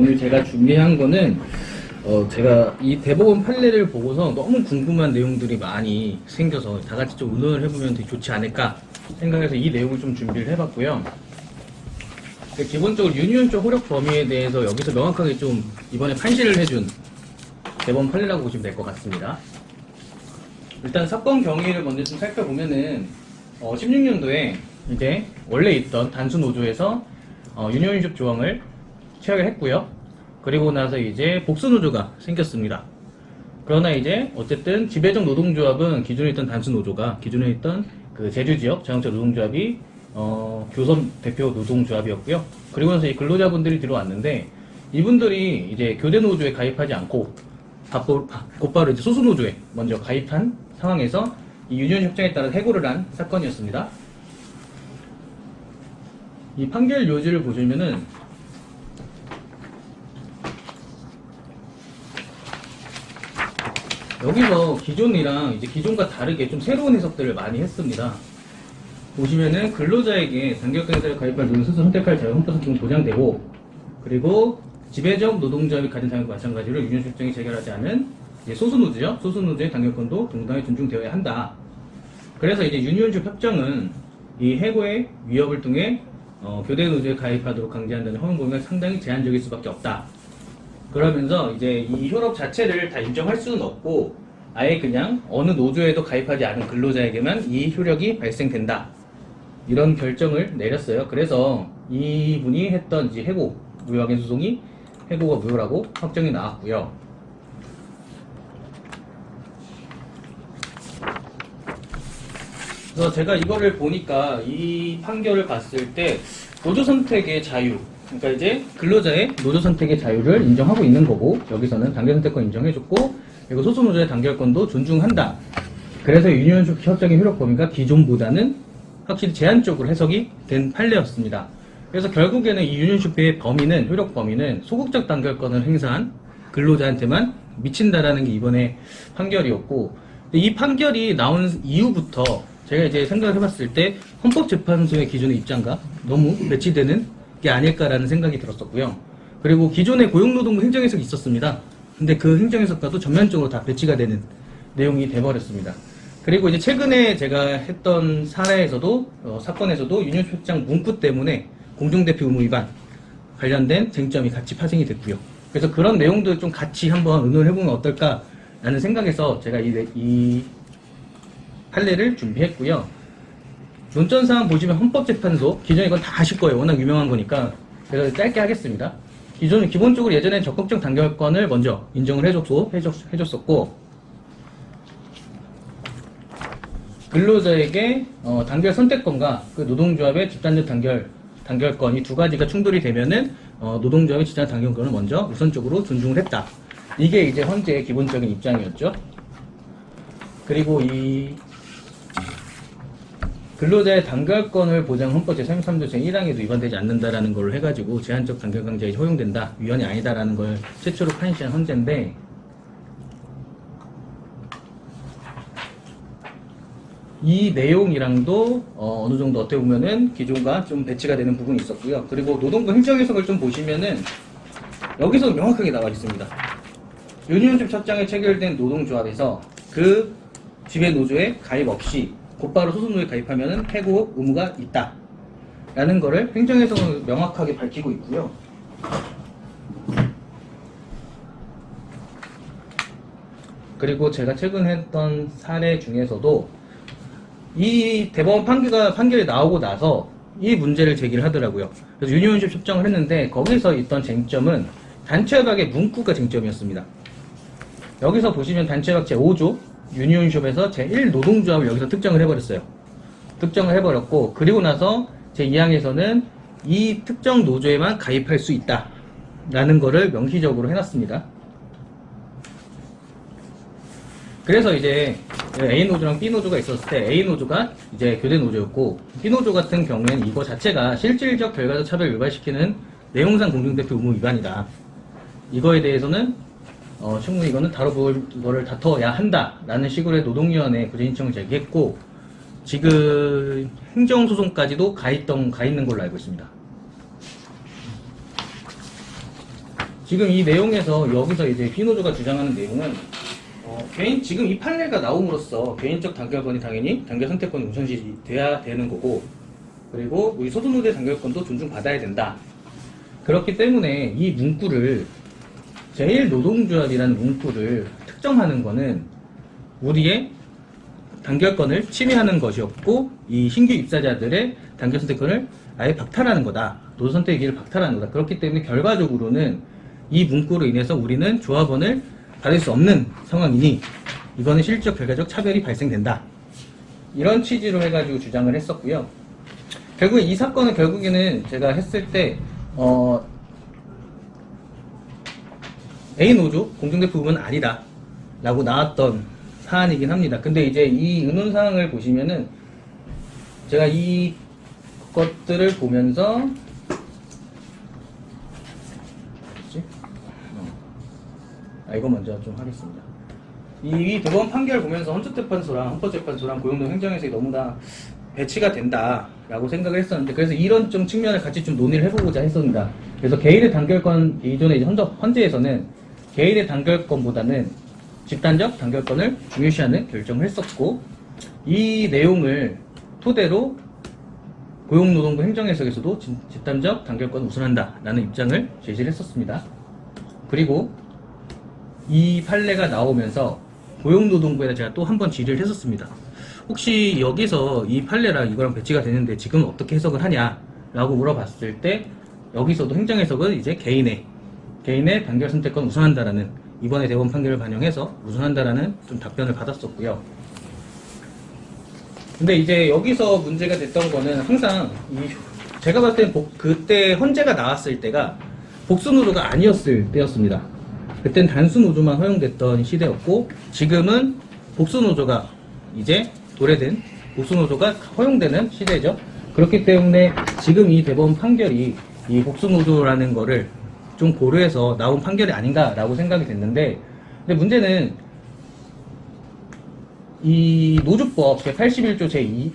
오늘 제가 준비한 거는 제가 이 대법원 판례를 보고서 너무 궁금한 내용들이 많이 생겨서 다 같이 좀 의논을 해보면 되게 좋지 않을까 생각해서 이 내용을 좀 준비를 해봤고요. 기본적으로 유니온적 효력 범위에 대해서 여기서 명확하게 좀 이번에 판시를 해준 대법원 판례라고 보시면 될 것 같습니다. 일단 사건 경위를 먼저 좀 살펴보면은 16년도에 이제 원래 있던 단수 노조에서 유니온적 조항을 취하게 했고요. 그리고 나서 이제 복수 노조가 생겼습니다. 그러나 이제 어쨌든 지배적 노동조합은 기존에 있던 단수 노조가 기존에 있던 그 제주지역 자영업자 노동조합이 교섭 대표 노동조합이었고요. 그리고 나서 이 근로자분들이 들어왔는데 이분들이 이제 교대 노조에 가입하지 않고 곧바로 이제 소수 노조에 먼저 가입한 상황에서 이 유니온 협정에 따라 해고를 한 사건이었습니다. 이 판결 요지를 보시면은 여기서 기존이랑 이제 기존과 다르게 좀 새로운 해석들을 많이 했습니다. 보시면은 근로자에게 단결권에서 가입할 노동 스스로 선택할 자유 헌법상 보장되고, 그리고 지배적 노동조합이 가진 당연과 마찬가지로 유니온 협정이 체결하지 않은 이제 소수노조죠. 소수노조의 단결권도 동등하게 존중되어야 한다. 그래서 이제 유니온적 협정은 이 해고의 위협을 통해 교대 노조에 가입하도록 강제한다는 허용 범위가 상당히 제한적일 수밖에 없다. 그러면서 이제 이 효력 자체를 다 인정할 수는 없고 아예 그냥 어느 노조에도 가입하지 않은 근로자에게만 이 효력이 발생된다. 이런 결정을 내렸어요. 그래서 이분이 했던 이제 해고, 무효확인 소송이 해고가 무효라고 확정이 나왔고요. 그래서 제가 이거를 보니까 이 판결을 봤을 때 노조 선택의 자유, 그러니까 이제 근로자의 노조 선택의 자유를 인정하고 있는 거고, 여기서는 단결 선택권 인정해줬고, 그리고 소수 노조의 단결권도 존중한다. 그래서 유니온 협정의 효력 범위가 기존보다는 확실히 제한적으로 해석이 된 판례였습니다. 그래서 결국에는 이 유니온 협회의 범위는, 효력 범위는 소극적 단결권을 행사한 근로자한테만 미친다라는 게 이번에 판결이었고, 이 판결이 나온 이후부터 제가 이제 생각을 해봤을 때 헌법재판소의 기존의 입장과 너무 매치되는 게 아닐까라는 생각이 들었었고요. 그리고 기존의 고용노동부 행정해석이 있었습니다. 근데 그 행정해석과도 전면적으로 다 배치가 되는 내용이 돼버렸습니다. 그리고 이제 최근에 제가 했던 사례에서도 사건에서도 유니온 협정 문구 때문에 공정대표 의무 위반 관련된 쟁점이 같이 파생이 됐고요. 그래서 그런 내용도 좀 같이 한번 의논해보면 어떨까라는 생각에서 제가 이 판례를 준비했고요. 논점사항 보시면 헌법재판소, 기존에 이건 다 아실 거예요. 워낙 유명한 거니까. 그래서 짧게 하겠습니다. 기본적으로 예전에 적극적 단결권을 먼저 인정을 해줬었고, 근로자에게 단결 선택권과 그 노동조합의 집단적 단결권 이 두 가지가 충돌이 되면은 노동조합의 집단 단결권을 먼저 우선적으로 존중을 했다. 이게 이제 헌재의 기본적인 입장이었죠. 그리고 이 근로자의 단결권을 보장 헌법 제33조 제1항에도 위반되지 않는다라는 걸 해가지고 제한적 단결 강제가 허용된다, 위헌이 아니다라는 걸 최초로 판시한 헌재인데, 이 내용이랑도 어느 정도 어떻게 보면은 기존과 좀 배치가 되는 부분이 있었고요. 그리고 노동부 행정해석을 좀 보시면은 여기서 명확하게 나와 있습니다. 유니온적 협정에 체결된 노동조합에서 그 지배 노조에 가입 없이 곧바로 소수노조에 가입하면 해고 의무가 있다 라는 거를 행정해석은 명확하게 밝히고 있고요. 그리고 제가 최근 했던 사례 중에서도 이 대법원 판결이 나오고 나서 이 문제를 제기를 하더라고요. 그래서 유니온십 협정을 했는데 거기서 있던 쟁점은 단체협약의 문구가 쟁점이었습니다. 여기서 보시면 단체협약 제5조 유니온숍에서 제1노동조합을 여기서 특정을 해버렸어요. 특정을 해버렸고, 그리고 나서 제2항에서는 이 특정 노조에만 가입할 수 있다 라는 거를 명시적으로 해놨습니다. 그래서 이제 A노조랑 B노조가 있었을 때 A노조가 이제 교대 노조였고, B노조 같은 경우에는 이거 자체가 실질적 결과적 차별을 유발시키는 내용상 공정대표 의무 위반이다. 이거에 대해서는 충분히 이거는 다뤄볼 거를 다퉈야 한다라는 식으로 노동위원회에 구제신청을 제기했고, 지금 행정소송까지도 가 있는 걸로 알고 있습니다. 지금 이 내용에서 여기서 이제 B노조가 주장하는 내용은 지금 이 판례가 나옴으로써 개인적 단결권이 당연히 단결 선택권이 우선시 돼야 되는 거고, 그리고 우리 소수노조의 단결권도 존중받아야 된다. 그렇기 때문에 이 문구를 제1노동조합이라는 문구를 특정하는 거는 우리의 단결권을 침해하는 것이었고, 이 신규 입사자들의 단결 선택권을 아예 박탈하는 거다. 노조 선택의 기회를 박탈하는 거다. 그렇기 때문에 결과적으로는 이 문구로 인해서 우리는 조합원을 받을 수 없는 상황이니 이거는 실질적 결과적 차별이 발생된다. 이런 취지로 해가지고 주장을 했었고요. 결국에 이 사건은 결국에는 제가 했을 때 A 노조 공정대표 부분은 아니다 라고 나왔던 사안이긴 합니다. 근데 이제 이 의논사항을 보시면은 제가 이 것들을 보면서 이거 먼저 좀 하겠습니다. 이 대법원 판결 보면서 헌법재판소랑 고용노동 행정에서 너무나 배치가 된다라고 생각을 했었는데, 그래서 이런 좀 측면을 같이 좀 논의를 해보고자 했습니다. 그래서 개인의 단결권, 이전에 이제 헌재에서는 개인의 단결권보다는 집단적 단결권을 중요시하는 결정을 했었고, 이 내용을 토대로 고용노동부 행정해석에서도 집단적 단결권을 우선한다라는 입장을 제시를 했었습니다. 그리고 이 판례가 나오면서 고용노동부에다 제가 또 한 번 질의를 했었습니다. 혹시 여기서 이 판례랑 이거랑 배치가 되는데 지금 어떻게 해석을 하냐라고 물어봤을 때, 여기서도 행정해석은 이제 개인의 단결 선택권 우선한다라는, 이번에 대법원 판결을 반영해서 우선한다라는 좀 답변을 받았었고요. 근데 이제 여기서 문제가 됐던 거는 항상 제가 봤을 때 그때 헌재가 나왔을 때가 복수노조가 아니었을 때였습니다. 그땐 단수노조만 허용됐던 시대였고, 지금은 복수노조가 이제 도래된 복수노조가 허용되는 시대죠. 그렇기 때문에 지금 이 대법원 판결이 이 복수노조라는 거를 좀 고려해서 나온 판결이 아닌가라고 생각이 됐는데, 근데 문제는 이 노조법 제81조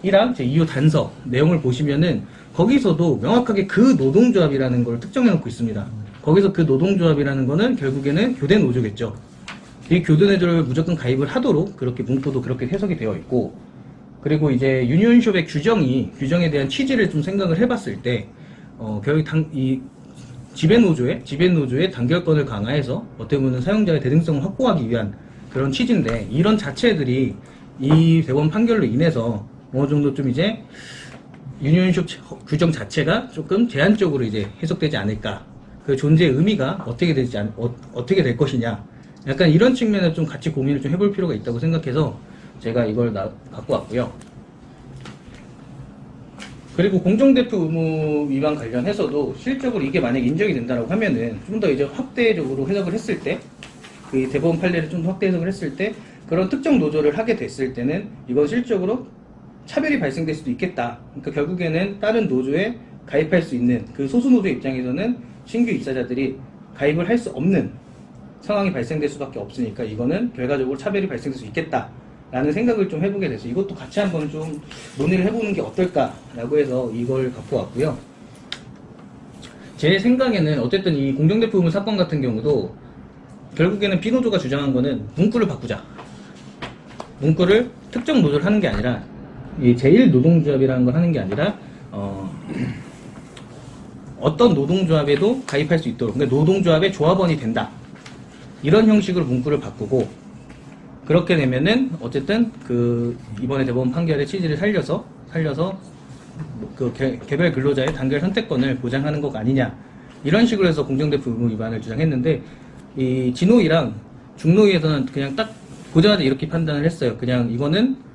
제1항 제2호 단서 내용을 보시면은 거기서도 명확하게 그 노동조합이라는 걸 특정해 놓고 있습니다. 거기서 그 노동조합이라는 거는 결국에는 교대 노조겠죠. 이 교대 노조를 무조건 가입을 하도록 그렇게 문구도 그렇게 해석이 되어 있고, 그리고 이제 유니온숍의 규정에 대한 취지를 좀 생각을 해봤을 때, 결국 이 지배노조의 단결권을 강화해서 어떻게 보면 사용자의 대등성을 확보하기 위한 그런 취지인데, 이런 자체들이 이 대법원 판결로 인해서 어느 정도 좀 이제 유니온숍 규정 자체가 조금 제한적으로 이제 해석되지 않을까. 그 존재의 의미가 어떻게 될 것이냐. 약간 이런 측면을 좀 같이 고민을 좀 해볼 필요가 있다고 생각해서 제가 이걸 갖고 왔고요. 그리고 공정대표 의무 위반 관련해서도 실적으로 이게 만약 인정이 된다고 하면은 좀 더 이제 확대적으로 해석을 했을 때, 그 대법원 판례를 좀 더 확대 해석을 했을 때, 그런 특정 노조를 하게 됐을 때는 이건 실적으로 차별이 발생될 수도 있겠다. 그러니까 결국에는 다른 노조에 가입할 수 있는 그 소수 노조 입장에서는 신규 입사자들이 가입을 할 수 없는 상황이 발생될 수밖에 없으니까 이거는 결과적으로 차별이 발생될 수 있겠다라는 생각을 좀 해보게 돼서 이것도 같이 한번 좀 논의를 해보는 게 어떨까라고 해서 이걸 갖고 왔고요. 제 생각에는 어쨌든 이 공정대표 의무 사건 같은 경우도 결국에는 B노조가 주장한 거는 문구를 바꾸자. 문구를 특정 노조를 하는 게 아니라 이 제1노동조합이라는 걸 하는 게 아니라 어떤 노동조합에도 가입할 수 있도록, 그러니까 노동조합의 조합원이 된다. 이런 형식으로 문구를 바꾸고, 그렇게 되면은 어쨌든 그 이번에 대법원 판결의 취지를 살려서 그 개별 근로자의 단결 선택권을 보장하는 것 아니냐. 이런 식으로 해서 공정대표 의무 위반을 주장했는데, 이 진호위랑 중노위에서는 그냥 딱 보자마자 이렇게 판단을 했어요. 그냥 이거는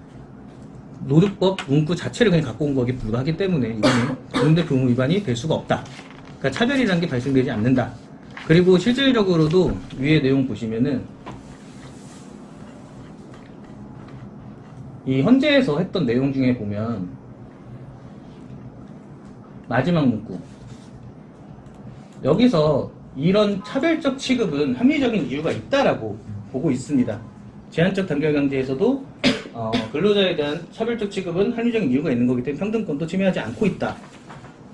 노조법 문구 자체를 그냥 갖고 온 거기에 불과하기 때문에 이거는 공정대표 의무 위반이 될 수가 없다. 그러니까 차별이라는 게 발생되지 않는다. 그리고 실질적으로도 위에 내용 보시면은 이 헌재에서 했던 내용 중에 보면 마지막 문구, 여기서 이런 차별적 취급은 합리적인 이유가 있다라고 보고 있습니다. 제한적 단결강제에서도 근로자에 대한 차별적 취급은 합리적인 이유가 있는 거기 때문에 평등권도 침해하지 않고 있다.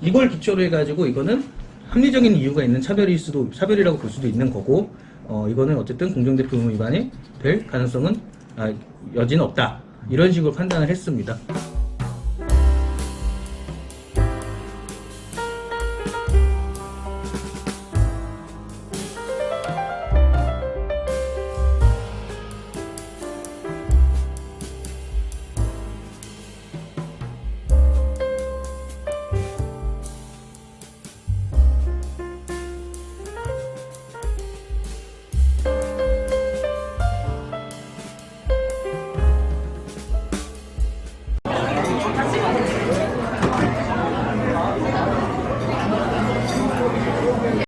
이걸 기초로 해가지고 이거는 합리적인 이유가 있는 차별이라고 볼 수도 있는 거고, 이거는 어쨌든 공정대표 의무 위반이 될 가능성은 여지는 없다. 이런 식으로 판단을 했습니다.